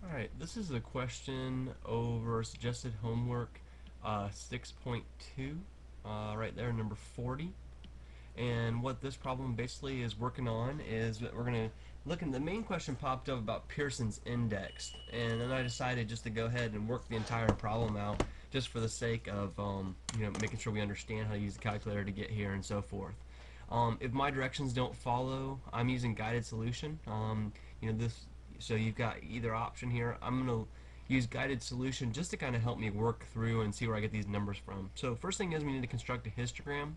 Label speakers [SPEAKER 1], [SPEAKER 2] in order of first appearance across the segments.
[SPEAKER 1] Alright, this is a question over suggested homework 6.2, right there, number 40. And what this problem basically is working on is that we're going to look in the main question popped up about Pearson's Index. And then I decided just to go ahead and work the entire problem out just for the sake of making sure we understand how to use the calculator to get here and so forth. If my directions don't follow, I'm using guided solution. So you've got either option here. I'm going to use guided solution just to kind of help me work through and see where I get these numbers from. So first thing is we need to construct a histogram.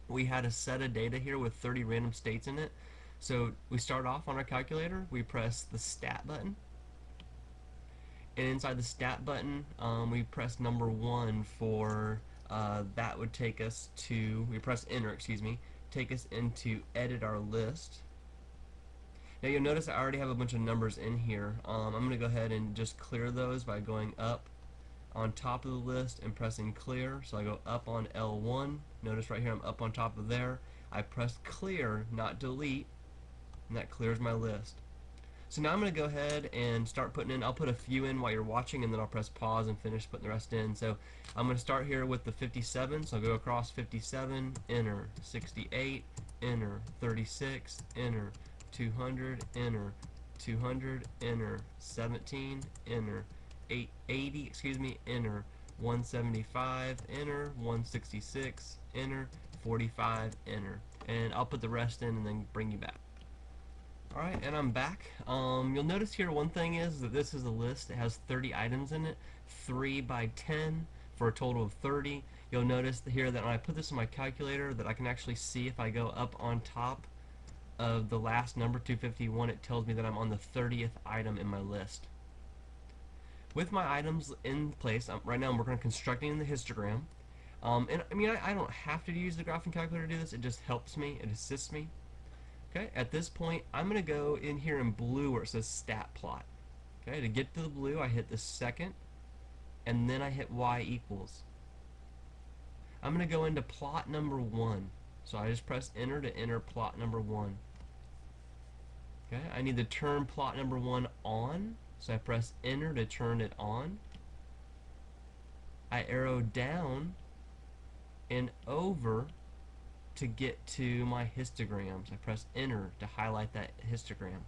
[SPEAKER 1] We had a set of data here with 30 random states in it. So we start off on our calculator, we press the STAT button, and inside the STAT button we press number 1 for that would take us to, we press enter, take us into edit our list. Now you'll notice I already have a bunch of numbers in here. I'm going to go ahead and just clear those by going up on top of the list and pressing clear. So I go up on L1. Notice right here I'm up on top of there. I press clear, not delete, and that clears my list. So now I'm going to go ahead and start putting in, I'll put a few in while you're watching, and then I'll press pause and finish putting the rest in. So I'm going to start here with the 57, so I'll go across 57, enter, 68, enter, 36, enter, 200, enter, 200, enter, 17, enter, 80, enter, 175, enter, 166, enter, 45, enter. And I'll put the rest in and then bring you back. Alright, and I'm back. You'll notice here one thing is that this is a list. It has 30 items in it, 3 by 10 for a total of 30. You'll notice here that when I put this in my calculator that I can actually see if I go up on top of the last number, 251, it tells me that I'm on the 30th item in my list. With my items in place, right now I'm working on constructing the histogram. And I mean, I don't have to use the graphing calculator to do this, it just helps me, it assists me. Okay, at this point, I'm going to go in here in blue where it says stat plot. Okay, to get to the blue, I hit the second, and then I hit y equals. I'm going to go into plot number 1. So I just press enter to enter plot number 1. Okay, I need to turn plot number 1 on, so I press enter to turn it on. I arrow down and over to get to my histograms. I press enter to highlight that histogram.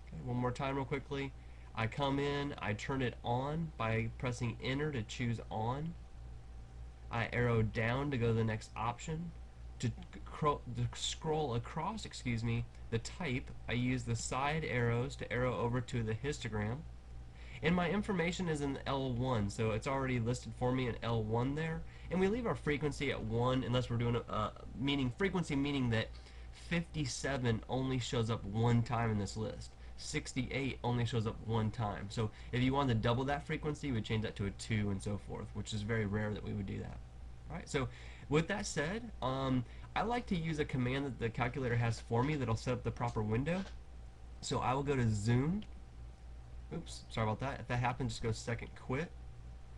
[SPEAKER 1] Okay, one more time real quickly. I come in, I turn it on by pressing enter to choose on. I arrow down to go to the next option. To scroll across, the type, I use the side arrows to arrow over to the histogram. And my information is in L1, so it's already listed for me in L1 there. And we leave our frequency at 1 unless we're doing frequency meaning that 57 only shows up one time in this list. 68 only shows up one time. So if you wanted to double that frequency, we would change that to a 2 and so forth, which is very rare that we would do that. Alright, so with that said, I like to use a command that the calculator has for me that'll set up the proper window. So I will go to zoom. Oops, sorry about that. If that happens, just go second quit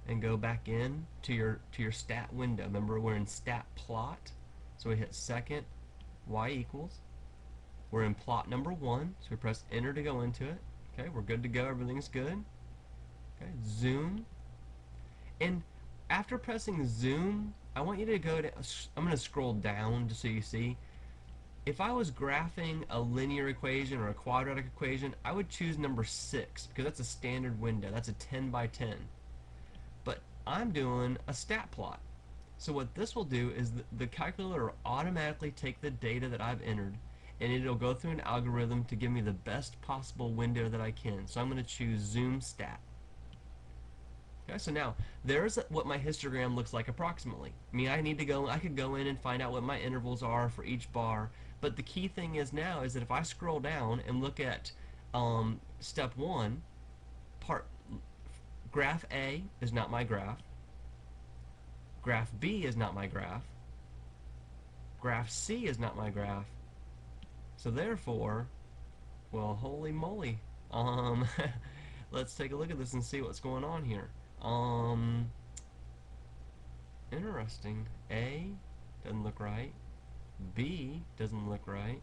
[SPEAKER 1] and go back in to your stat window. Remember, we're in stat plot, so we hit second, y equals. We're in plot number 1, so we press enter to go into it. Okay, we're good to go. Everything's good. Okay, zoom. And after pressing zoom, I want you to go to, I'm going to scroll down just so you see. If I was graphing a linear equation or a quadratic equation, I would choose number 6 because that's a standard window. That's a 10 by 10. But I'm doing a stat plot. So what this will do is the calculator will automatically take the data that I've entered and it'll go through an algorithm to give me the best possible window that I can. So I'm going to choose zoom stat. Okay, so now there's what my histogram looks like approximately. I mean, I could go in and find out what my intervals are for each bar, but the key thing is now is that if I scroll down and look at step 1, graph A is not my graph, graph B is not my graph, graph C is not my graph, so therefore, well, holy moly, let's take a look at this and see what's going on here. Interesting. A doesn't look right. B doesn't look right.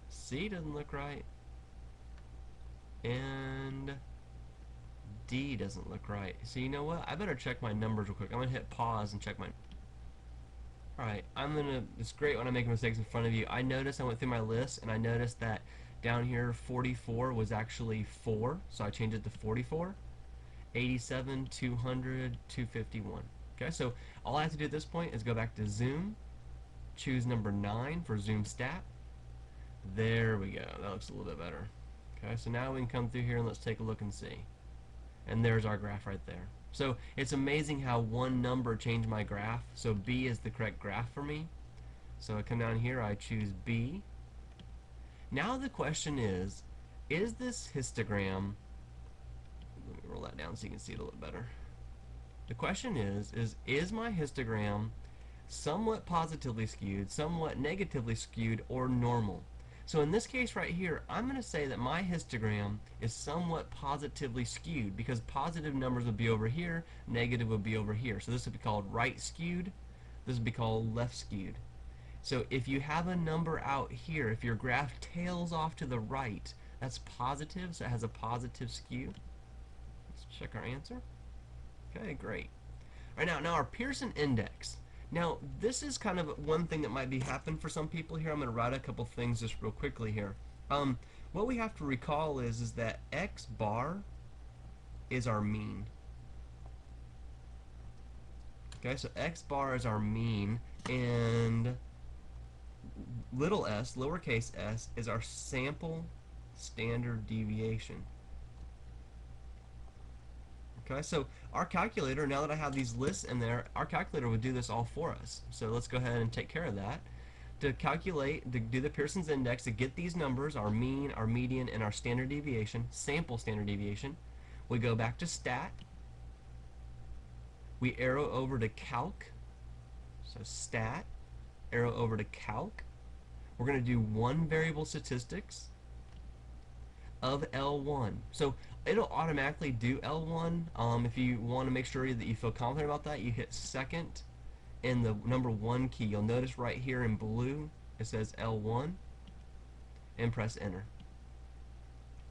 [SPEAKER 1] C doesn't look right. and D doesn't look right. So you know what? I better check my numbers real quick. I'm gonna hit pause and check my. Alright, it's great when I make mistakes in front of you. I noticed, I went through my list and I noticed that down here 44 was actually 4, so I changed it to 44. 87, 200, 251. Okay, so all I have to do at this point is go back to Zoom, choose number 9 for Zoom Stat. There we go. That looks a little bit better. Okay, so now we can come through here and let's take a look and see. And there's our graph right there. So it's amazing how one number changed my graph. So B is the correct graph for me. So I come down here, I choose B. Now the question is this histogram, let me roll that down so you can see it a little better. The question is my histogram somewhat positively skewed, somewhat negatively skewed, or normal? So in this case right here, I'm going to say that my histogram is somewhat positively skewed because positive numbers would be over here, negative would be over here. So this would be called right skewed, this would be called left skewed. So if you have a number out here, if your graph tails off to the right, that's positive, so it has a positive skew. Let's check our answer. Okay, great. All right, now our Pearson Index. Now, this is kind of one thing that might be happening for some people here. I'm going to write a couple things just real quickly here. What we have to recall is that X bar is our mean. Okay, so X bar is our mean, and little s, lowercase s, is our sample standard deviation. Okay, so our calculator, now that I have these lists in there, our calculator would do this all for us. So let's go ahead and take care of that. To calculate, to do the Pearson's Index, to get these numbers, our mean, our median, and our standard deviation, sample standard deviation, we go back to Stat, we arrow over to Calc, so Stat, arrow over to Calc. We're going to do one variable statistics of L1. So it'll automatically do L1. If you want to make sure that you feel confident about that, you hit second and the number 1 key. You'll notice right here in blue it says L1 and press enter.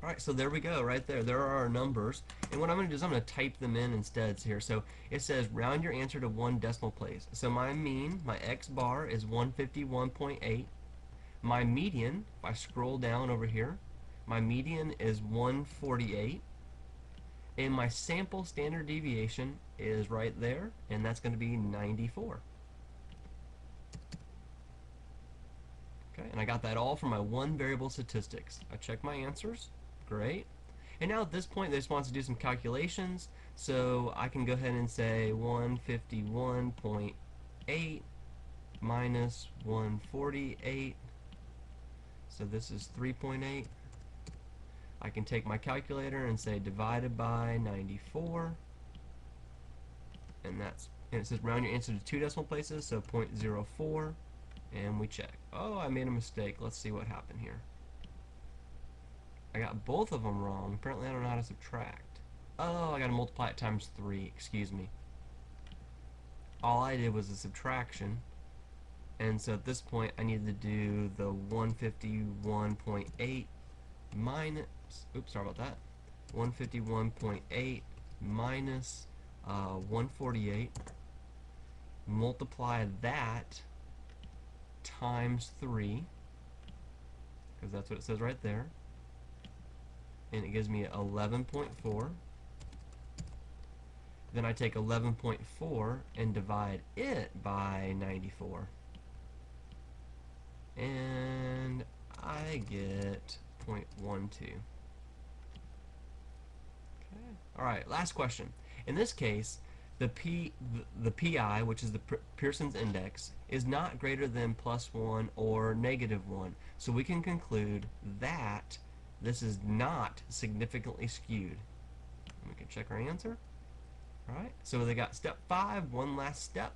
[SPEAKER 1] Alright, so there we go, right there. There are our numbers. And what I'm going to do is I'm going to type them in instead here. So it says round your answer to 1 decimal place. So my mean, my X bar is 151.8. My median, if I scroll down over here, my median is 148. And my sample standard deviation is right there, and that's going to be 94. Okay, and I got that all from my one variable statistics. I check my answers. Great. And now at this point, they just want to do some calculations, so I can go ahead and say 151.8 minus 148. So this is 3.8. I can take my calculator and say divided by 94, and it says round your answer to 2 decimal places, so 0.04, and we check. Oh, I made a mistake. Let's see what happened here. I got both of them wrong. Apparently I don't know how to subtract. Oh, I got to multiply it times 3. Excuse me. All I did was a subtraction, and so at this point I needed to do the 151.8 minus, oops, sorry about that, 151.8 minus 148, multiply that times 3, because that's what it says right there, and it gives me 11.4. Then I take 11.4 and divide it by 94, and I get 0.12. Okay. Alright, last question. In this case, the PI, which is the Pearson's Index, is not greater than +1 or -1. So we can conclude that this is not significantly skewed. We can check our answer. Alright, so they got step 5, one last step.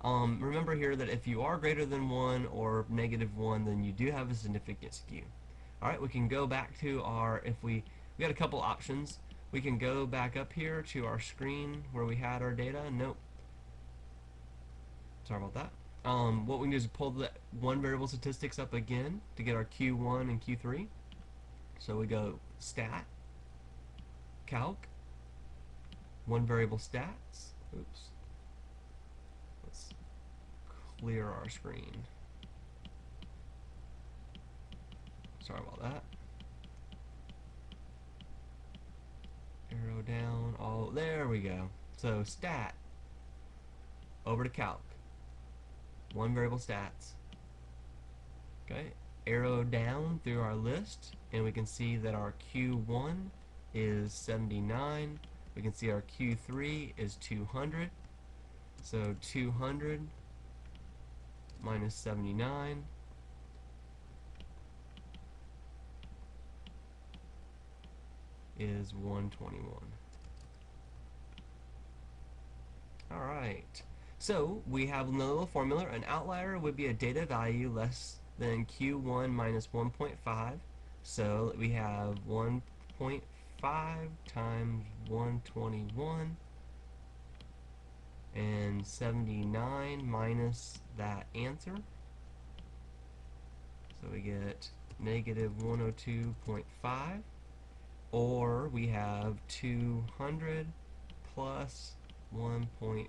[SPEAKER 1] Remember here that if you are greater than 1 or -1, then you do have a significant skew. Alright, we can go back to our, we got a couple options. We can go back up here to our screen where we had our data. Nope. Sorry about that. What we can do is pull the one variable statistics up again to get our Q1 and Q3. So we go Stat, calc, one variable stats. Oops. Let's clear our screen. Sorry about that. Arrow down. Oh, there we go. So stat over to calc, one variable stats. Okay, arrow down through our list, and we can see that our Q1 is 79. We can see our Q3 is 200. So 200 minus 79 is 121. Alright, so we have another little formula. An outlier would be a data value less than Q1 minus 1.5. So we have 1.5 times 121 and 79 minus that answer. So we get negative 102.5. Or we have 200 plus 1.5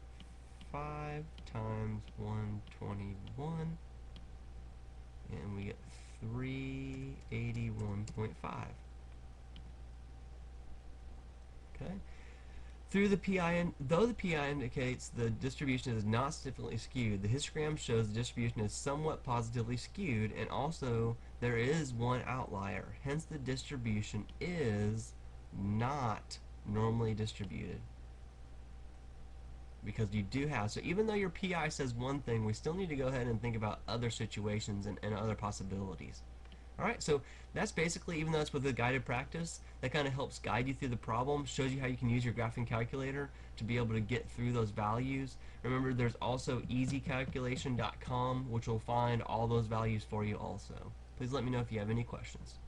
[SPEAKER 1] times 121, and we get 381.5. Okay. Though the PI indicates the distribution is not significantly skewed, the histogram shows the distribution is somewhat positively skewed, and also there is one outlier. Hence, the distribution is not normally distributed. Because you do have, so even though your PI says one thing, we still need to go ahead and think about other situations and other possibilities. Alright, so that's basically, even though it's with a guided practice, that kind of helps guide you through the problem, shows you how you can use your graphing calculator to be able to get through those values. Remember, there's also easycalculation.com, which will find all those values for you also. Please let me know if you have any questions.